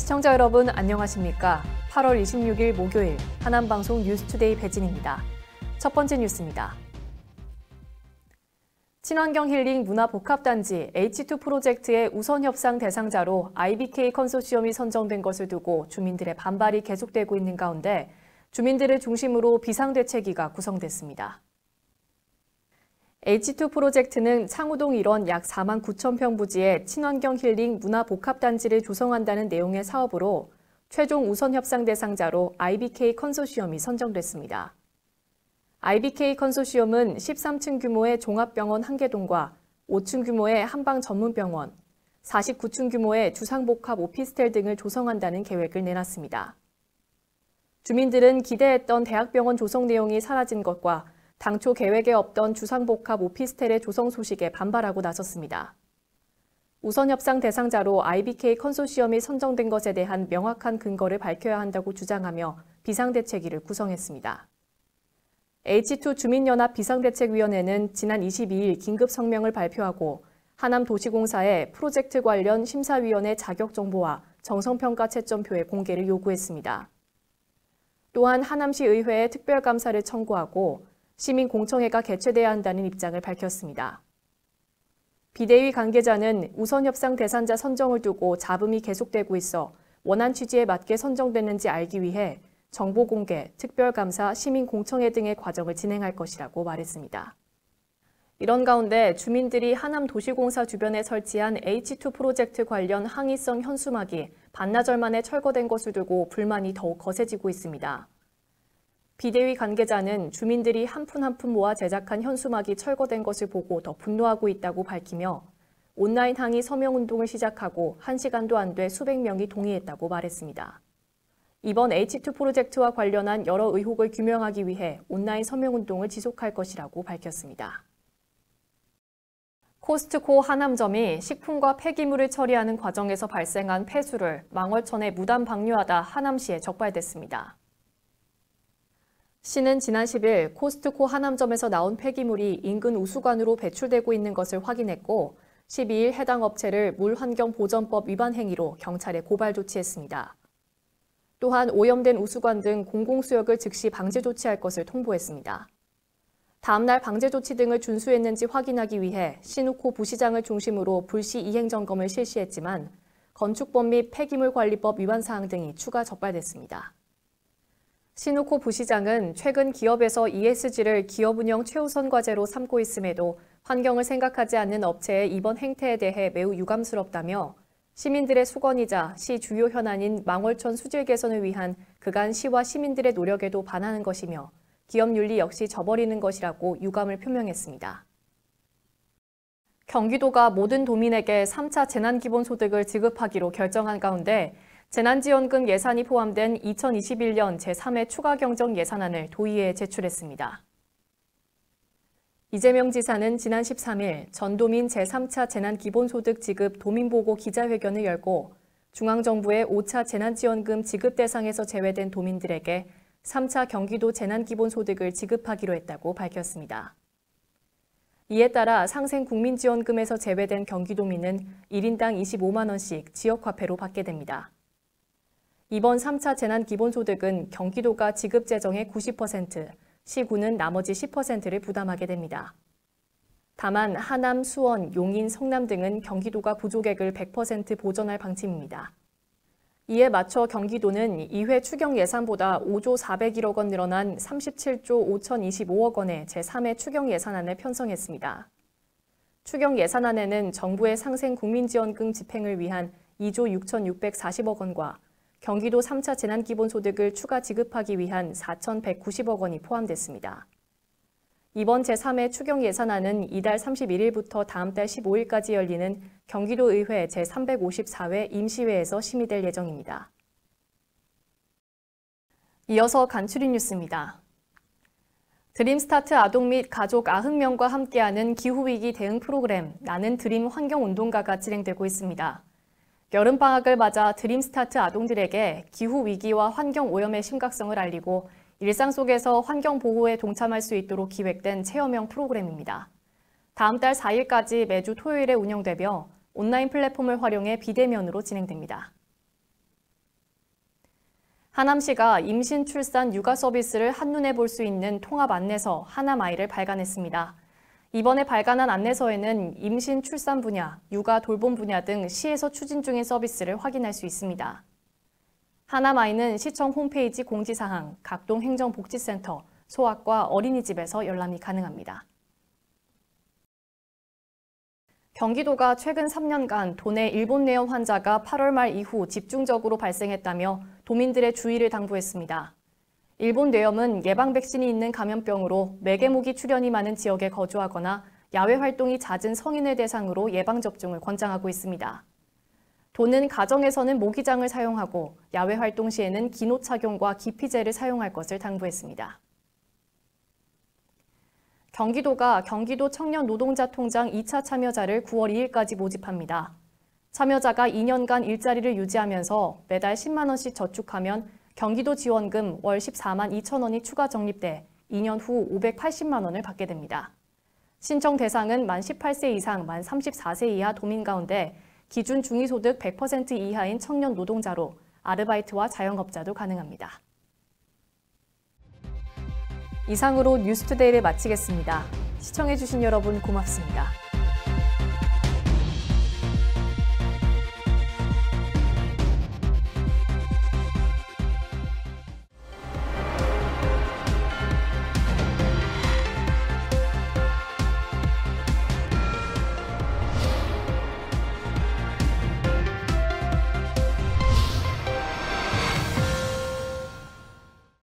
시청자 여러분 안녕하십니까? 8월 26일 목요일 하남방송 뉴스투데이 배진입니다. 첫 번째 뉴스입니다. 친환경 힐링 문화복합단지 H2 프로젝트의 우선 협상 대상자로 IBK 컨소시엄이 선정된 것을 두고 주민들의 반발이 계속되고 있는 가운데 주민들을 중심으로 비상대책위가 구성됐습니다. H2 프로젝트는 창우동 일원 약 4만 9천 평 부지에 친환경 힐링 문화복합단지를 조성한다는 내용의 사업으로 최종 우선 협상 대상자로 IBK 컨소시엄이 선정됐습니다. IBK 컨소시엄은 13층 규모의 종합병원 1개동과 5층 규모의 한방 전문병원, 49층 규모의 주상복합 오피스텔 등을 조성한다는 계획을 내놨습니다. 주민들은 기대했던 대학병원 조성 내용이 사라진 것과 당초 계획에 없던 주상복합 오피스텔의 조성 소식에 반발하고 나섰습니다. 우선 협상 대상자로 IBK 컨소시엄이 선정된 것에 대한 명확한 근거를 밝혀야 한다고 주장하며 비상대책위를 구성했습니다. H2 주민연합 비상대책위원회는 지난 22일 긴급 성명을 발표하고 하남도시공사에 프로젝트 관련 심사위원회 자격 정보와 정성평가 채점표의 공개를 요구했습니다. 또한 하남시 의회에 특별감사를 청구하고 시민공청회가 개최돼야 한다는 입장을 밝혔습니다. 비대위 관계자는 우선 협상 대상자 선정을 두고 잡음이 계속되고 있어 원안 취지에 맞게 선정됐는지 알기 위해 정보 공개, 특별감사, 시민공청회 등의 과정을 진행할 것이라고 말했습니다. 이런 가운데 주민들이 하남도시공사 주변에 설치한 H2 프로젝트 관련 항의성 현수막이 반나절 만에 철거된 것을 두고 불만이 더욱 거세지고 있습니다. 비대위 관계자는 주민들이 한 푼 한 푼 모아 제작한 현수막이 철거된 것을 보고 더 분노하고 있다고 밝히며 온라인 항의 서명운동을 시작하고 1시간도 안 돼 수백 명이 동의했다고 말했습니다. 이번 H2 프로젝트와 관련한 여러 의혹을 규명하기 위해 온라인 서명운동을 지속할 것이라고 밝혔습니다. 코스트코 하남점이 식품과 폐기물을 처리하는 과정에서 발생한 폐수를 망월천에 무단 방류하다 하남시에 적발됐습니다. 시는 지난 10일 코스트코 하남점에서 나온 폐기물이 인근 우수관으로 배출되고 있는 것을 확인했고 12일 해당 업체를 물환경보전법 위반 행위로 경찰에 고발 조치했습니다. 또한 오염된 우수관 등 공공수역을 즉시 방제 조치할 것을 통보했습니다. 다음 날 방제 조치 등을 준수했는지 확인하기 위해 신우코 부시장을 중심으로 불시 이행 점검을 실시했지만 건축법 및 폐기물관리법 위반 사항 등이 추가 적발됐습니다. 신우코 부시장은 최근 기업에서 ESG를 기업 운영 최우선 과제로 삼고 있음에도 환경을 생각하지 않는 업체의 이번 행태에 대해 매우 유감스럽다며 시민들의 수건이자 시 주요 현안인 망월천 수질 개선을 위한 그간 시와 시민들의 노력에도 반하는 것이며 기업 윤리 역시 저버리는 것이라고 유감을 표명했습니다. 경기도가 모든 도민에게 3차 재난기본소득을 지급하기로 결정한 가운데 재난지원금 예산이 포함된 2021년 제3회 추가경정 예산안을 도의회에 제출했습니다. 이재명 지사는 지난 13일 전도민 제3차 재난기본소득 지급 도민보고 기자회견을 열고 중앙정부의 5차 재난지원금 지급 대상에서 제외된 도민들에게 3차 경기도 재난기본소득을 지급하기로 했다고 밝혔습니다. 이에 따라 상생국민지원금에서 제외된 경기도민은 1인당 25만 원씩 지역화폐로 받게 됩니다. 이번 3차 재난기본소득은 경기도가 지급 재정의 90%, 시군은 나머지 10%를 부담하게 됩니다. 다만 하남, 수원, 용인, 성남 등은 경기도가 부족액을 100% 보전할 방침입니다. 이에 맞춰 경기도는 2회 추경 예산보다 5조 401억 원 늘어난 37조 5,025억 원의 제3회 추경 예산안을 편성했습니다. 추경 예산안에는 정부의 상생국민지원금 집행을 위한 2조 6,640억 원과 경기도 3차 재난기본소득을 추가 지급하기 위한 4,190억 원이 포함됐습니다. 이번 제3회 추경 예산안은 이달 31일부터 다음 달 15일까지 열리는 경기도의회 제354회 임시회에서 심의될 예정입니다. 이어서 간추린 뉴스입니다. 드림스타트 아동 및 가족 90명과 함께하는 기후위기 대응 프로그램 나는 드림 환경운동가가 진행되고 있습니다. 여름방학을 맞아 드림스타트 아동들에게 기후위기와 환경오염의 심각성을 알리고 일상 속에서 환경보호에 동참할 수 있도록 기획된 체험형 프로그램입니다. 다음 달 4일까지 매주 토요일에 운영되며 온라인 플랫폼을 활용해 비대면으로 진행됩니다. 하남시가 임신, 출산, 육아 서비스를 한눈에 볼 수 있는 통합 안내서 하남아이를 발간했습니다. 이번에 발간한 안내서에는 임신, 출산 분야, 육아, 돌봄 분야 등 시에서 추진 중인 서비스를 확인할 수 있습니다. 하남아이는 시청 홈페이지 공지사항, 각동 행정복지센터, 소아과, 어린이집에서 열람이 가능합니다. 경기도가 최근 3년간 도내 일본 내염 환자가 8월 말 이후 집중적으로 발생했다며 도민들의 주의를 당부했습니다. 일본 뇌염은 예방 백신이 있는 감염병으로 매개모기 출현이 많은 지역에 거주하거나 야외 활동이 잦은 성인을 대상으로 예방접종을 권장하고 있습니다. 도는 가정에서는 모기장을 사용하고 야외 활동 시에는 기노 착용과 기피제를 사용할 것을 당부했습니다. 경기도가 경기도 청년 노동자 통장 2차 참여자를 9월 2일까지 모집합니다. 참여자가 2년간 일자리를 유지하면서 매달 10만 원씩 저축하면 경기도 지원금 월 14만 2천 원이 추가 적립돼 2년 후 580만 원을 받게 됩니다. 신청 대상은 만 18세 이상, 만 34세 이하 도민 가운데 기준 중위소득 100% 이하인 청년 노동자로 아르바이트와 자영업자도 가능합니다. 이상으로 뉴스투데이를 마치겠습니다. 시청해주신 여러분 고맙습니다.